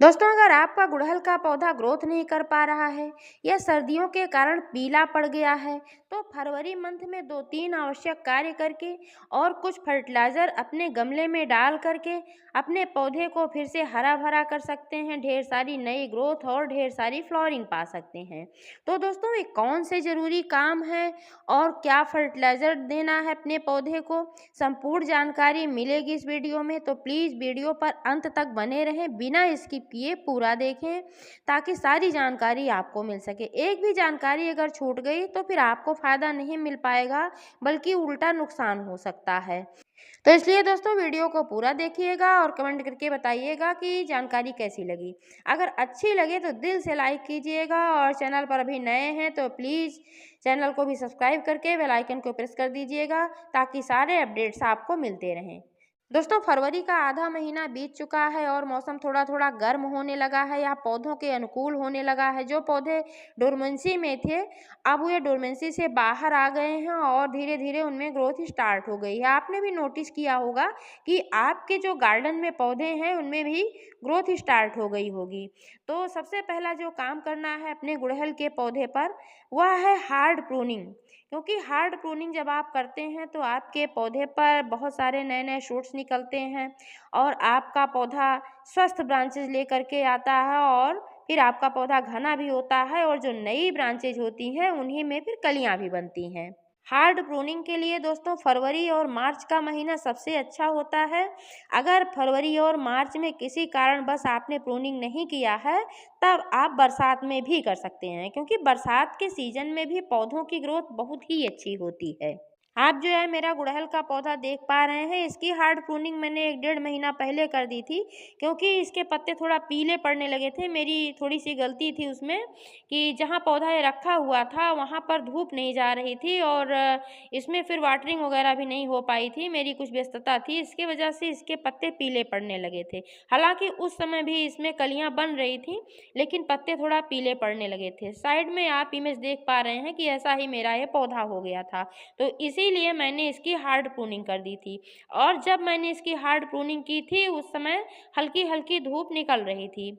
दोस्तों, अगर आपका गुड़हल का पौधा ग्रोथ नहीं कर पा रहा है या सर्दियों के कारण पीला पड़ गया है, तो फरवरी मंथ में 2-3 आवश्यक कार्य करके और कुछ फर्टिलाइज़र अपने गमले में डाल करके अपने पौधे को फिर से हरा भरा कर सकते हैं, ढेर सारी नई ग्रोथ और ढेर सारी फ्लावरिंग पा सकते हैं। तो दोस्तों, ये कौन से ज़रूरी काम है और क्या फर्टिलाइज़र देना है अपने पौधे को, संपूर्ण जानकारी मिलेगी इस वीडियो में। तो प्लीज़ वीडियो पर अंत तक बने रहें, बिना स्किप किए पूरा देखें ताकि सारी जानकारी आपको मिल सके। एक भी जानकारी अगर छूट गई तो फिर आपको फ़ायदा नहीं मिल पाएगा, बल्कि उल्टा नुकसान हो सकता है। तो इसलिए दोस्तों, वीडियो को पूरा देखिएगा और कमेंट करके बताइएगा कि जानकारी कैसी लगी। अगर अच्छी लगे तो दिल से लाइक कीजिएगा और चैनल पर अभी नए हैं तो प्लीज़ चैनल को भी सब्सक्राइब करके बेल आइकन को प्रेस कर दीजिएगा ताकि सारे अपडेट्स आपको मिलते रहें। दोस्तों, फरवरी का आधा महीना बीत चुका है और मौसम थोड़ा थोड़ा गर्म होने लगा है या पौधों के अनुकूल होने लगा है। जो पौधे डोरमेंसी में थे, अब वो डोरमेंसी से बाहर आ गए हैं और धीरे धीरे उनमें ग्रोथ स्टार्ट हो गई है। आपने भी नोटिस किया होगा कि आपके जो गार्डन में पौधे हैं उनमें भी ग्रोथ स्टार्ट हो गई होगी। तो सबसे पहला जो काम करना है अपने गुड़हल के पौधे पर, वह है हार्ड प्रूनिंग। क्योंकि हार्ड प्रूनिंग जब आप करते हैं तो आपके पौधे पर बहुत सारे नए नए शूट्स निकलते हैं और आपका पौधा स्वस्थ ब्रांचेज लेकर के आता है और फिर आपका पौधा घना भी होता है और जो नई ब्रांचेज होती हैं उन्हीं में फिर कलियां भी बनती हैं। हार्ड प्रूनिंग के लिए दोस्तों फरवरी और मार्च का महीना सबसे अच्छा होता है। अगर फरवरी और मार्च में किसी कारणवश आपने प्रूनिंग नहीं किया है, तब आप बरसात में भी कर सकते हैं, क्योंकि बरसात के सीजन में भी पौधों की ग्रोथ बहुत ही अच्छी होती है। आप जो है मेरा गुड़हल का पौधा देख पा रहे हैं, इसकी हार्ड प्रूनिंग मैंने 1-1.5 महीना पहले कर दी थी, क्योंकि इसके पत्ते थोड़ा पीले पड़ने लगे थे। मेरी थोड़ी सी गलती थी उसमें कि जहाँ पौधा ये रखा हुआ था वहाँ पर धूप नहीं जा रही थी और इसमें फिर वाटरिंग वगैरह भी नहीं हो पाई थी, मेरी कुछ व्यस्तता थी, इसके वजह से इसके पत्ते पीले पड़ने लगे थे। हालांकि उस समय भी इसमें कलियां बन रही थी, लेकिन पत्ते थोड़ा पीले पड़ने लगे थे। साइड में आप इमेज देख पा रहे हैं कि ऐसा ही मेरा ये पौधा हो गया था, तो इसीलिए मैंने इसकी हार्ड प्रूनिंग कर दी थी। और जब मैंने इसकी हार्ड प्रूनिंग की थी उस समय हल्की हल्की धूप निकल रही थी,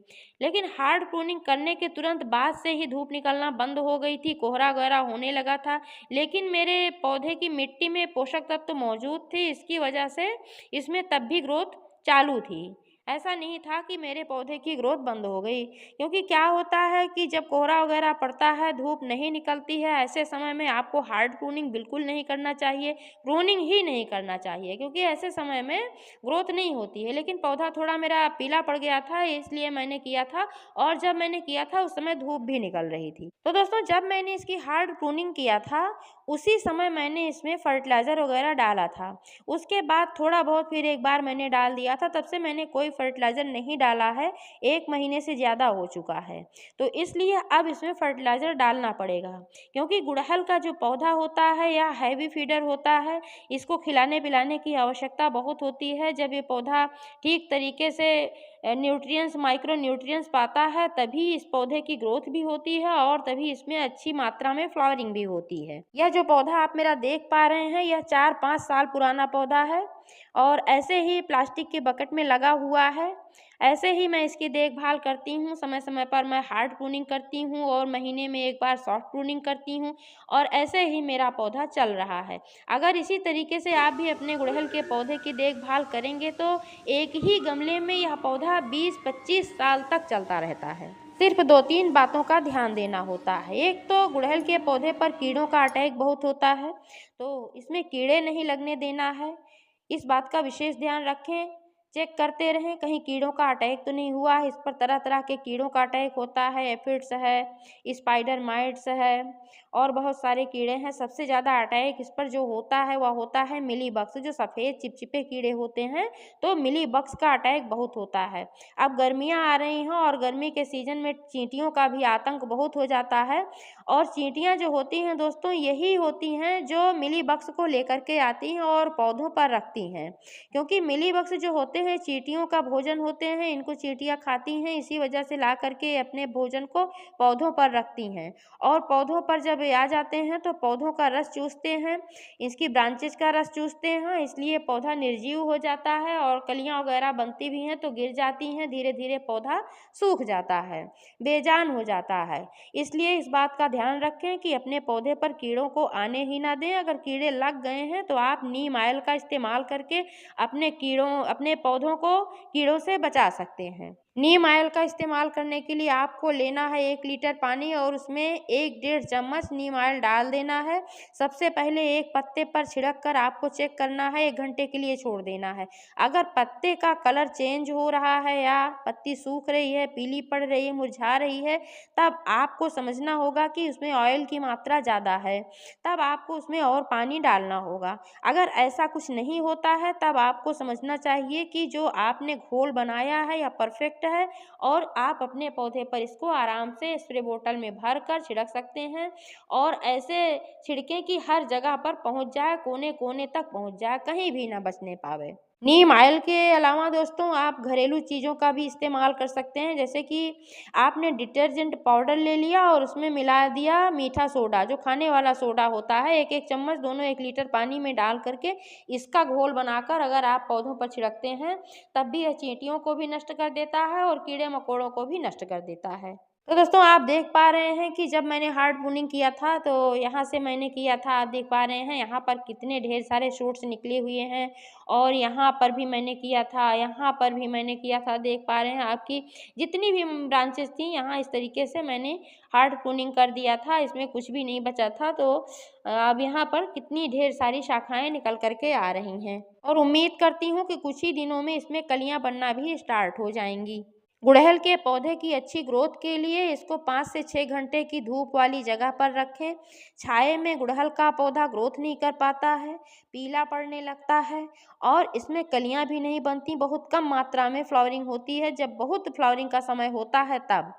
लेकिन हार्ड प्रूनिंग करने के तुरंत बाद से ही धूप निकलना बंद हो गई थी, कोहरा वगैरह होने लगा था। लेकिन मेरे पौधे की मिट्टी में पोषक तत्व मौजूद थे, इसकी वजह से इसमें तब भी ग्रोथ चालू थी। ऐसा नहीं था कि मेरे पौधे की ग्रोथ बंद हो गई, क्योंकि क्या होता है कि जब कोहरा वगैरह पड़ता है, धूप नहीं निकलती है, ऐसे समय में आपको हार्ड प्रूनिंग बिल्कुल नहीं करना चाहिए, प्रूनिंग ही नहीं करना चाहिए, क्योंकि ऐसे समय में ग्रोथ नहीं होती है। लेकिन पौधा थोड़ा मेरा पीला पड़ गया था, इसलिए मैंने किया था, और जब मैंने किया था उस समय धूप भी निकल रही थी। तो दोस्तों, जब मैंने इसकी हार्ड प्रूनिंग किया था उसी समय मैंने इसमें फर्टिलाइज़र वगैरह डाला था। उसके बाद थोड़ा बहुत फिर एक बार मैंने डाल दिया था, तब से मैंने कोई फर्टिलाइज़र नहीं डाला है, 1 महीने से ज़्यादा हो चुका है। तो इसलिए अब इसमें फर्टिलाइज़र डालना पड़ेगा, क्योंकि गुड़हल का जो पौधा होता है या हैवी फीडर होता है, इसको खिलाने पिलाने की आवश्यकता बहुत होती है। जब ये पौधा ठीक तरीके से न्यूट्रिएंट्स, माइक्रो न्यूट्रिएंट्स पाता है, तभी इस पौधे की ग्रोथ भी होती है और तभी इसमें अच्छी मात्रा में फ्लावरिंग भी होती है। यह जो पौधा आप मेरा देख पा रहे हैं, यह 4-5 साल पुराना पौधा है और ऐसे ही प्लास्टिक के बकेट में लगा हुआ है। ऐसे ही मैं इसकी देखभाल करती हूँ, समय समय पर मैं हार्ड प्रूनिंग करती हूँ और महीने में एक बार सॉफ्ट प्रूनिंग करती हूँ, और ऐसे ही मेरा पौधा चल रहा है। अगर इसी तरीके से आप भी अपने गुड़हल के पौधे की देखभाल करेंगे तो एक ही गमले में यह पौधा 20-25 साल तक चलता रहता है। सिर्फ 2-3 बातों का ध्यान देना होता है। एक तो गुड़हल के पौधे पर कीड़ों का अटैक बहुत होता है, तो इसमें कीड़े नहीं लगने देना है, इस बात का विशेष ध्यान रखें। चेक करते रहें कहीं कीड़ों का अटैक तो नहीं हुआ है। इस पर तरह तरह के कीड़ों का अटैक होता है, एफिड्स है, स्पाइडर माइट्स है और बहुत सारे कीड़े हैं। सबसे ज़्यादा अटैक इस पर जो होता है वह होता है मिली बग्स, जो सफ़ेद चिपचिपे कीड़े होते हैं, तो मिली बग्स का अटैक बहुत होता है। अब गर्मियाँ आ रही हैं और गर्मी के सीज़न में चींटियों का भी आतंक बहुत हो जाता है, और चींटियाँ जो होती हैं दोस्तों, यही होती हैं जो मिली बग्स को लेकर के आती हैं और पौधों पर रखती हैं। क्योंकि मिली बग्स जो होते होते हैं चींटियों का भोजन होते हैं, इनको चींटियाँ खाती हैं, इसी वजह से ला करके अपने भोजन को पौधों पर रखती हैं। और पौधों पर जब ये आ जाते हैं तो पौधों का रस चूसते हैं, इसकी ब्रांचेज का रस चूसते हैं, इसलिए पौधा निर्जीव हो जाता है और कलियाँ वगैरह बनती भी हैं तो गिर जाती हैं, धीरे धीरे पौधा सूख जाता है, बेजान हो जाता है। इसलिए इस बात का ध्यान रखें कि अपने पौधे पर कीड़ों को आने ही ना दें। अगर कीड़े लग गए हैं तो आप नीम ऑयल का इस्तेमाल करके अपने पौधों को कीड़ों से बचा सकते हैं। नीम ऑयल का इस्तेमाल करने के लिए आपको लेना है 1 लीटर पानी और उसमें 1 डेढ़ चम्मच नीम ऑयल डाल देना है। सबसे पहले एक पत्ते पर छिड़क कर आपको चेक करना है, 1 घंटे के लिए छोड़ देना है। अगर पत्ते का कलर चेंज हो रहा है या पत्ती सूख रही है, पीली पड़ रही है, मुरझा रही है, तब आपको समझना होगा कि उसमें ऑयल की मात्रा ज़्यादा है, तब आपको उसमें और पानी डालना होगा। अगर ऐसा कुछ नहीं होता है तब आपको समझना चाहिए कि जो आपने घोल बनाया है या परफेक्ट है और आप अपने पौधे पर इसको आराम से स्प्रे बोतल में भर कर छिड़क सकते हैं और ऐसे छिड़कें कि हर जगह पर पहुंच जाए, कोने कोने तक पहुंच जाए, कहीं भी ना बचने पावे। नीम ऑयल के अलावा दोस्तों आप घरेलू चीज़ों का भी इस्तेमाल कर सकते हैं, जैसे कि आपने डिटर्जेंट पाउडर ले लिया और उसमें मिला दिया मीठा सोडा, जो खाने वाला सोडा होता है, 1-1 चम्मच दोनों 1 लीटर पानी में डाल करके इसका घोल बनाकर अगर आप पौधों पर छिड़कते हैं तब भी यह चींटियों को भी नष्ट कर देता है और कीड़े मकोड़ों को भी नष्ट कर देता है। तो दोस्तों आप देख पा रहे हैं कि जब मैंने हार्ड प्रूनिंग किया था तो यहाँ से मैंने किया था, आप देख पा रहे हैं यहाँ पर कितने ढेर सारे शूट्स निकले हुए हैं और यहाँ पर भी मैंने किया था, यहाँ पर भी मैंने किया था, देख पा रहे हैं आपकी जितनी भी ब्रांचेस थी यहाँ इस तरीके से मैंने हार्ड प्रूनिंग कर दिया था, इसमें कुछ भी नहीं बचा था। तो अब यहाँ पर कितनी ढेर सारी शाखाएं निकल करके आ रही हैं और उम्मीद करती हूँ कि कुछ ही दिनों में इसमें कलियाँ बनना भी स्टार्ट हो जाएंगी। गुड़हल के पौधे की अच्छी ग्रोथ के लिए इसको 5 से 6 घंटे की धूप वाली जगह पर रखें। छाये में गुड़हल का पौधा ग्रोथ नहीं कर पाता है, पीला पड़ने लगता है और इसमें कलियां भी नहीं बनती, बहुत कम मात्रा में फ्लावरिंग होती है जब बहुत फ्लावरिंग का समय होता है तब,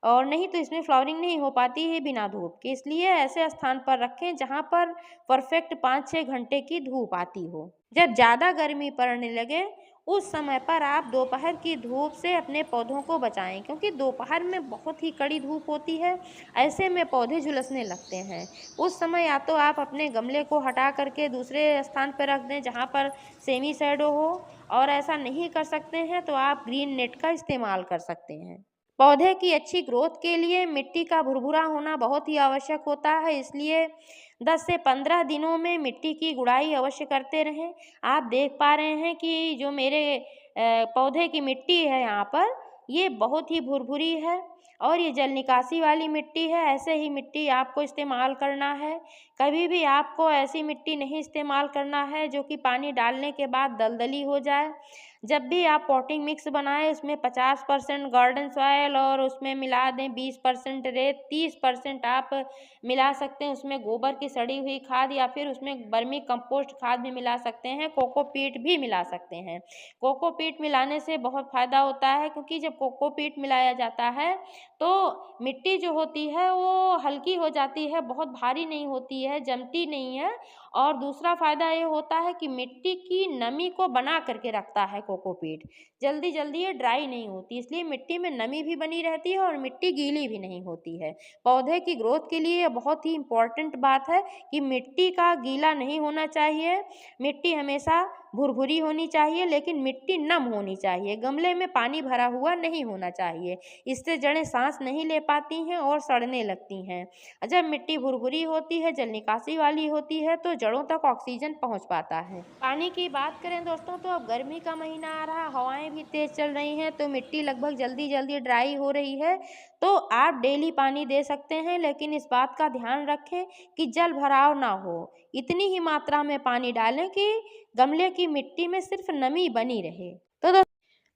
और नहीं तो इसमें फ्लावरिंग नहीं हो पाती है बिना धूप के। इसलिए ऐसे स्थान पर रखें जहाँ पर परफेक्ट 5-6 घंटे की धूप आती हो। जब ज़्यादा गर्मी पड़ने लगे उस समय पर आप दोपहर की धूप से अपने पौधों को बचाएं, क्योंकि दोपहर में बहुत ही कड़ी धूप होती है, ऐसे में पौधे झुलसने लगते हैं। उस समय या तो आप अपने गमले को हटा करके दूसरे स्थान पर रख दें जहाँ पर सेमी शैडो हो, और ऐसा नहीं कर सकते हैं तो आप ग्रीन नेट का इस्तेमाल कर सकते हैं। पौधे की अच्छी ग्रोथ के लिए मिट्टी का भुरभुरा होना बहुत ही आवश्यक होता है, इसलिए 10 से 15 दिनों में मिट्टी की गुड़ाई अवश्य करते रहें। आप देख पा रहे हैं कि जो मेरे पौधे की मिट्टी है यहाँ पर, ये बहुत ही भुरभुरी है और ये जल निकासी वाली मिट्टी है। ऐसे ही मिट्टी आपको इस्तेमाल करना है। कभी भी आपको ऐसी मिट्टी नहीं इस्तेमाल करना है जो कि पानी डालने के बाद दलदली हो जाए। जब भी आप पॉटिंग मिक्स बनाएं उसमें 50% गार्डन सॉयल और उसमें मिला दें 20% रेत, 30% आप मिला सकते हैं उसमें गोबर की सड़ी हुई खाद, या फिर उसमें वर्मी कंपोस्ट खाद भी मिला सकते हैं, कोकोपीट भी मिला सकते हैं। कोकोपीट मिलाने से बहुत फ़ायदा होता है, क्योंकि जब कोकोपीट मिलाया जाता है तो मिट्टी जो होती है वो हल्की हो जाती है, बहुत भारी नहीं होती है, जमती नहीं है। और दूसरा फ़ायदा ये होता है कि मिट्टी की नमी को बना करके रखता है कोकोपीट, जल्दी जल्दी ये ड्राई नहीं होती, इसलिए मिट्टी में नमी भी बनी रहती है और मिट्टी गीली भी नहीं होती है। पौधे की ग्रोथ के लिए ये बहुत ही इम्पॉर्टेंट बात है कि मिट्टी का गीला नहीं होना चाहिए, मिट्टी हमेशा भुरभुरी होनी चाहिए, लेकिन मिट्टी नम होनी चाहिए, गमले में पानी भरा हुआ नहीं होना चाहिए, इससे जड़ें सांस नहीं ले पाती हैं और सड़ने लगती हैं। जब मिट्टी भुरभुरी होती है, जल निकासी वाली होती है, तो जड़ों तक ऑक्सीजन पहुंच पाता है। पानी की बात करें दोस्तों तो अब गर्मी का महीना आ रहा, हवाएं भी तेज चल रही हैं, तो मिट्टी लगभग जल्दी जल्दी ड्राई हो रही है। तो आप डेली पानी दे सकते हैं, लेकिन इस बात का ध्यान रखें कि जल भराव ना हो, इतनी ही मात्रा में पानी डालें कि गमले की मिट्टी में सिर्फ नमी बनी रहे। तो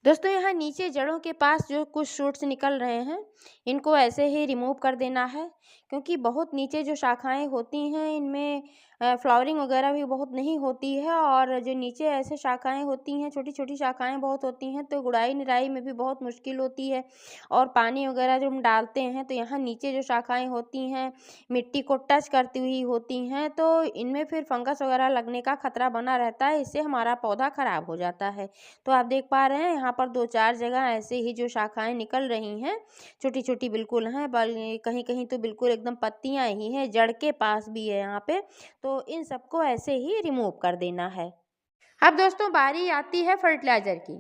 दोस्तों यहाँ नीचे जड़ों के पास जो कुछ शूट्स निकल रहे हैं इनको ऐसे ही रिमूव कर देना है, क्योंकि बहुत नीचे जो शाखाएं होती हैं इनमें फ्लावरिंग वगैरह भी बहुत नहीं होती है और जो नीचे ऐसे शाखाएँ होती हैं, छोटी-छोटी शाखाएँ बहुत होती हैं, तो गुड़ाई-निराई में भी बहुत मुश्किल होती है। और पानी वगैरह जो हम डालते हैं, तो यहाँ नीचे जो शाखाएँ होती हैं, मिट्टी को टच करती हुई होती हैं, तो इनमें फिर फंगस वगैरह लगने का खतरा बना रहता है, इससे हमारा पौधा खराब हो जाता है। तो आप देख पा रहे हैं यहाँ पर 2-4 जगह ऐसे ही जो शाखाएँ निकल रही हैं, छोटी-छोटी बिल्कुल हैं, बल कहीं-कहीं तो बिल्कुल एकदम पत्तियाँ ही हैं, जड़ के पास भी है यहाँ पे, तो इन सबको ऐसे ही रिमूव कर देना है। अब दोस्तों बारी आती है फर्टिलाइज़र की।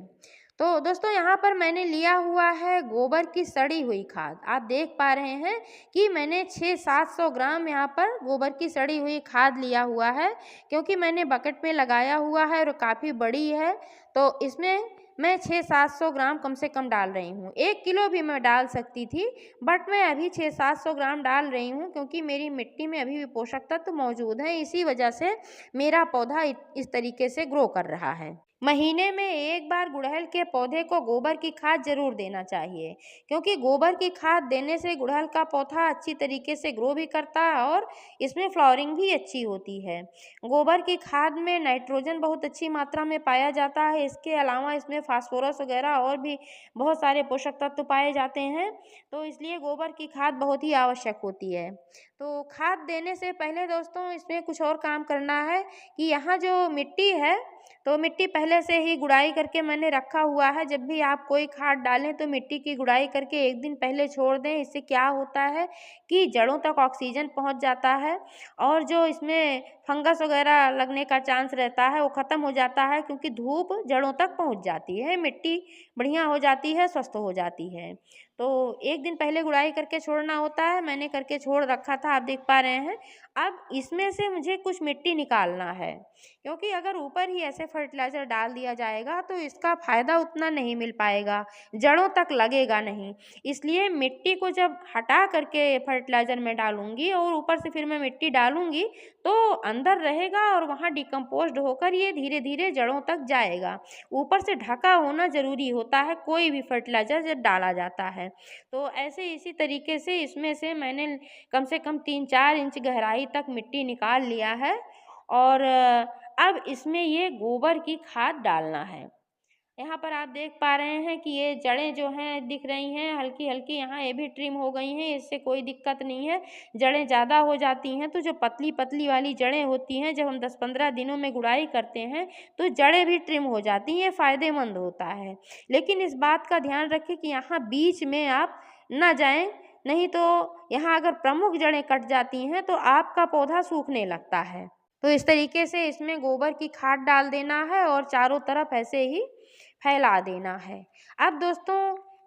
तो दोस्तों यहाँ पर मैंने लिया हुआ है गोबर की सड़ी हुई खाद। आप देख पा रहे हैं कि मैंने 600-700 ग्राम यहाँ पर गोबर की सड़ी हुई खाद लिया हुआ है, क्योंकि मैंने बकेट में लगाया हुआ है और काफ़ी बड़ी है, तो इसमें मैं 600-700 ग्राम कम से कम डाल रही हूँ। 1 किलो भी मैं डाल सकती थी, बट मैं अभी 600-700 ग्राम डाल रही हूँ, क्योंकि मेरी मिट्टी में अभी भी पोषक तत्व मौजूद हैं, इसी वजह से मेरा पौधा इस तरीके से ग्रो कर रहा है। महीने में 1 बार गुड़हल के पौधे को गोबर की खाद ज़रूर देना चाहिए, क्योंकि गोबर की खाद देने से गुड़हल का पौधा अच्छी तरीके से ग्रो भी करता है और इसमें फ्लावरिंग भी अच्छी होती है। गोबर की खाद में नाइट्रोजन बहुत अच्छी मात्रा में पाया जाता है, इसके अलावा इसमें फास्फोरस वगैरह और भी बहुत सारे पोषक तत्व पाए जाते हैं, तो इसलिए गोबर की खाद बहुत ही आवश्यक होती है। तो खाद देने से पहले दोस्तों इसमें कुछ और काम करना है कि यहाँ जो मिट्टी है, तो मिट्टी पहले से ही गुड़ाई करके मैंने रखा हुआ है। जब भी आप कोई खाद डालें तो मिट्टी की गुड़ाई करके 1 दिन पहले छोड़ दें। इससे क्या होता है कि जड़ों तक ऑक्सीजन पहुंच जाता है और जो इसमें फंगस वगैरह लगने का चांस रहता है वो ख़त्म हो जाता है, क्योंकि धूप जड़ों तक पहुंच जाती है, मिट्टी बढ़िया हो जाती है, स्वस्थ हो जाती है। तो 1 दिन पहले गुड़ाई करके छोड़ना होता है, मैंने करके छोड़ रखा था, आप देख पा रहे हैं। अब इसमें से मुझे कुछ मिट्टी निकालना है, क्योंकि अगर ऊपर ही ऐसे फर्टिलाइज़र डाल दिया जाएगा तो इसका फ़ायदा उतना नहीं मिल पाएगा, जड़ों तक लगेगा नहीं। इसलिए मिट्टी को जब हटा करके फर्टिलाइज़र में डालूँगी और ऊपर से फिर मैं मिट्टी डालूँगी, तो अंदर रहेगा और वहाँ डिकम्पोज़्ड होकर ये धीरे-धीरे जड़ों तक जाएगा। ऊपर से ढका होना ज़रूरी होता है कोई भी फर्टिलाइज़र जब डाला जाता है। तो ऐसे इसी तरीके से इसमें से मैंने कम से कम 3-4 इंच गहराई तक मिट्टी निकाल लिया है और अब इसमें ये गोबर की खाद डालना है। यहाँ पर आप देख पा रहे हैं कि ये जड़ें जो हैं दिख रही हैं हल्की-हल्की, यहाँ ये भी ट्रिम हो गई हैं, इससे कोई दिक्कत नहीं है। जड़ें ज़्यादा हो जाती हैं तो जो पतली-पतली वाली जड़ें होती हैं, जब हम 10-15 दिनों में गुड़ाई करते हैं तो जड़ें भी ट्रिम हो जाती हैं, ये फ़ायदेमंद होता है। लेकिन इस बात का ध्यान रखें कि यहाँ बीच में आप ना जाएँ, नहीं तो यहाँ अगर प्रमुख जड़ें कट जाती हैं तो आपका पौधा सूखने लगता है। तो इस तरीके से इसमें गोबर की खाद डाल देना है और चारों तरफ ऐसे ही फैला देना है। अब दोस्तों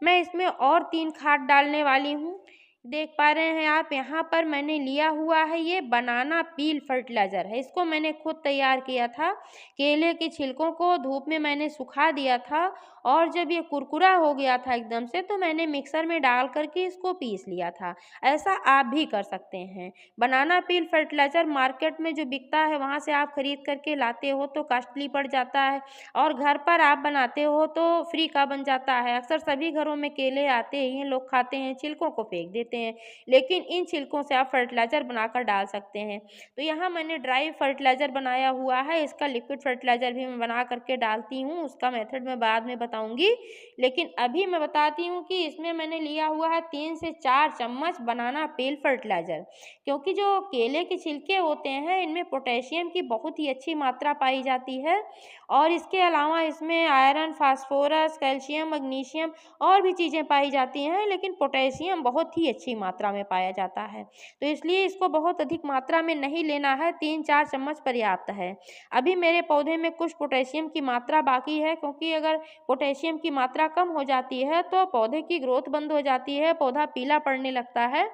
मैं इसमें और 3 खाद डालने वाली हूँ। देख पा रहे हैं आप, यहाँ पर मैंने लिया हुआ है ये बनाना पील फर्टिलाइज़र है। इसको मैंने खुद तैयार किया था। केले के छिलकों को धूप में मैंने सुखा दिया था और जब ये कुरकुरा हो गया था एकदम से, तो मैंने मिक्सर में डाल कर के इसको पीस लिया था। ऐसा आप भी कर सकते हैं। बनाना पील फर्टिलाइज़र मार्केट में जो बिकता है वहाँ से आप खरीद करके लाते हो तो कॉस्टली पड़ जाता है और घर पर आप बनाते हो तो फ्री का बन जाता है। अक्सर सभी घरों में केले आते ही हैं, लोग खाते हैं, छिलकों को फेंक देते हैं, लेकिन इन छिलकों से आप फर्टिलाइज़र बनाकर डाल सकते हैं। तो यहाँ मैंने ड्राई फर्टिलाइज़र बनाया हुआ है, इसका लिक्विड फर्टिलाइज़र भी मैं बना करके डालती हूँ, उसका मेथड मैं बाद में बताऊँगी। लेकिन अभी मैं बताती हूँ कि इसमें मैंने लिया हुआ है 3 से 4 चम्मच बनाना पील फर्टिलाइज़र, क्योंकि जो केले के छिलके होते हैं इनमें पोटेशियम की बहुत ही अच्छी मात्रा पाई जाती है और इसके अलावा इसमें आयरन, फास्फोरस, कैल्शियम, मैग्नीशियम और भी चीज़ें पाई जाती हैं, लेकिन पोटेशियम बहुत ही अच्छी मात्रा में पाया जाता है। तो इसलिए इसको बहुत अधिक मात्रा में नहीं लेना है, 3-4 चम्मच पर्याप्त है। अभी मेरे पौधे में कुछ पोटेशियम की मात्रा बाकी है, क्योंकि अगर पोटेशियम की मात्रा कम हो जाती है तो पौधे की ग्रोथ बंद हो जाती है, पौधा पीला पड़ने लगता है।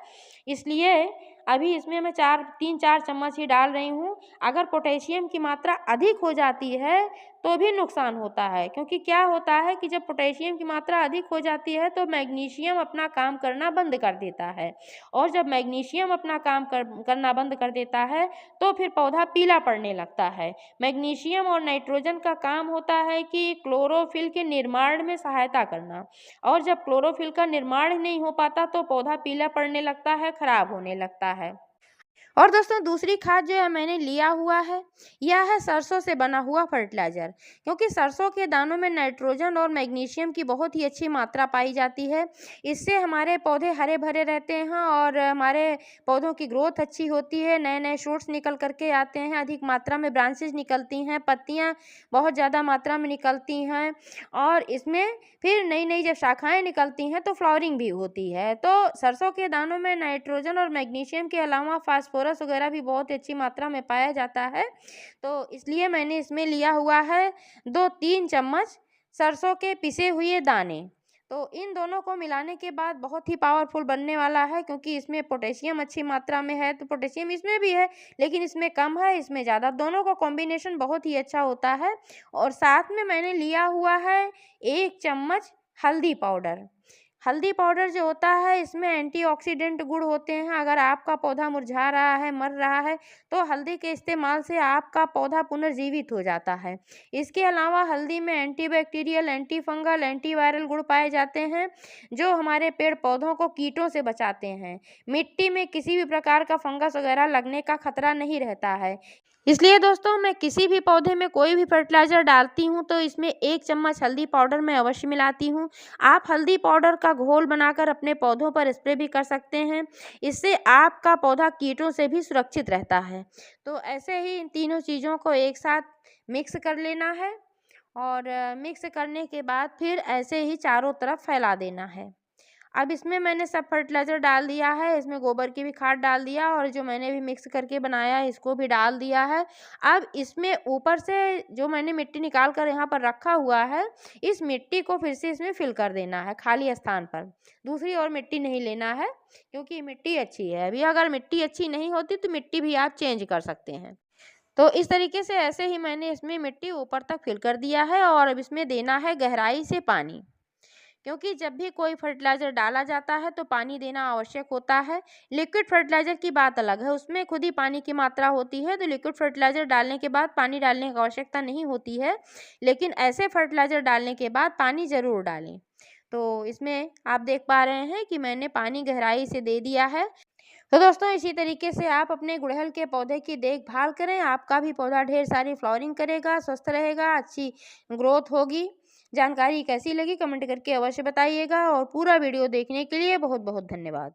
इसलिए अभी इसमें मैं 3-4 चम्मच ही डाल रही हूँ। अगर पोटेशियम की मात्रा अधिक हो जाती है तो भी नुकसान होता है, क्योंकि क्या होता है कि जब पोटेशियम की मात्रा अधिक हो जाती है तो मैग्नीशियम अपना काम करना बंद कर देता है और जब मैग्नीशियम अपना काम करना बंद कर देता है तो फिर पौधा पीला पड़ने लगता है। मैग्नीशियम और नाइट्रोजन का काम होता है कि क्लोरोफिल के निर्माण में सहायता करना, और जब क्लोरोफिल का निर्माण नहीं हो पाता तो पौधा पीला पड़ने लगता है, खराब होने लगता है। और दोस्तों दूसरी खाद जो है मैंने लिया हुआ है, यह है सरसों से बना हुआ फर्टिलाइज़र, क्योंकि सरसों के दानों में नाइट्रोजन और मैग्नीशियम की बहुत ही अच्छी मात्रा पाई जाती है। इससे हमारे पौधे हरे भरे रहते हैं और हमारे पौधों की ग्रोथ अच्छी होती है, नए नए शूट्स निकल करके आते हैं, अधिक मात्रा में ब्रांचेज निकलती हैं, पत्तियाँ बहुत ज़्यादा मात्रा में निकलती हैं और इसमें फिर नई नई जब शाखाएँ निकलती हैं तो फ्लावरिंग भी होती है। तो सरसों के दानों में नाइट्रोजन और मैग्नीशियम के अलावा फास्फोरस वगैरह भी बहुत अच्छी मात्रा में पाया जाता है। तो इसलिए मैंने इसमें लिया हुआ है 2-3 चम्मच सरसों के पिसे हुए दाने। तो इन दोनों को मिलाने के बाद बहुत ही पावरफुल बनने वाला है, क्योंकि इसमें पोटेशियम अच्छी मात्रा में है, तो पोटेशियम इसमें भी है लेकिन इसमें कम है, इसमें ज़्यादा। दोनों का कॉम्बिनेशन बहुत ही अच्छा होता है। और साथ में मैंने लिया हुआ है 1 चम्मच हल्दी पाउडर। हल्दी पाउडर जो होता है इसमें एंटीऑक्सीडेंट गुण होते हैं। अगर आपका पौधा मुरझा रहा है, मर रहा है, तो हल्दी के इस्तेमाल से आपका पौधा पुनर्जीवित हो जाता है। इसके अलावा हल्दी में एंटीबैक्टीरियल, एंटी फंगल, एंटीवायरल गुण पाए जाते हैं, जो हमारे पेड़ पौधों को कीटों से बचाते हैं। मिट्टी में किसी भी प्रकार का फंगस वगैरह लगने का खतरा नहीं रहता है। इसलिए दोस्तों मैं किसी भी पौधे में कोई भी फर्टिलाइज़र डालती हूँ तो इसमें 1 चम्मच हल्दी पाउडर मैं अवश्य मिलाती हूँ। आप हल्दी पाउडर का घोल बनाकर अपने पौधों पर स्प्रे भी कर सकते हैं। इससे आपका पौधा कीटों से भी सुरक्षित रहता है। तो ऐसे ही इन तीनों चीज़ों को एक साथ मिक्स कर लेना है और मिक्स करने के बाद फिर ऐसे ही चारों तरफ फैला देना है। अब इसमें मैंने सब फर्टिलाइज़र डाल दिया है, इसमें गोबर की भी खाद डाल दिया और जो मैंने भी मिक्स करके बनाया है इसको भी डाल दिया है। अब इसमें ऊपर से जो मैंने मिट्टी निकाल कर यहाँ पर रखा हुआ है, इस मिट्टी को फिर से इसमें फिल कर देना है खाली स्थान पर। दूसरी और मिट्टी नहीं लेना है, क्योंकि मिट्टी अच्छी है। अभी अगर मिट्टी अच्छी नहीं होती तो मिट्टी भी आप चेंज कर सकते हैं। तो इस तरीके से ऐसे ही मैंने इसमें मिट्टी ऊपर तक फिल कर दिया है और अब इसमें देना है गहराई से पानी, क्योंकि जब भी कोई फर्टिलाइज़र डाला जाता है तो पानी देना आवश्यक होता है। लिक्विड फर्टिलाइज़र की बात अलग है, उसमें खुद ही पानी की मात्रा होती है, तो लिक्विड फर्टिलाइज़र डालने के बाद पानी डालने की आवश्यकता नहीं होती है, लेकिन ऐसे फर्टिलाइज़र डालने के बाद पानी ज़रूर डालें। तो इसमें आप देख पा रहे हैं कि मैंने पानी गहराई से दे दिया है। तो दोस्तों इसी तरीके से आप अपने गुड़हल के पौधे की देखभाल करें, आपका भी पौधा ढेर सारी फ्लावरिंग करेगा, स्वस्थ रहेगा, अच्छी ग्रोथ होगी। जानकारी कैसी लगी कमेंट करके अवश्य बताइएगा और पूरा वीडियो देखने के लिए बहुत बहुत धन्यवाद।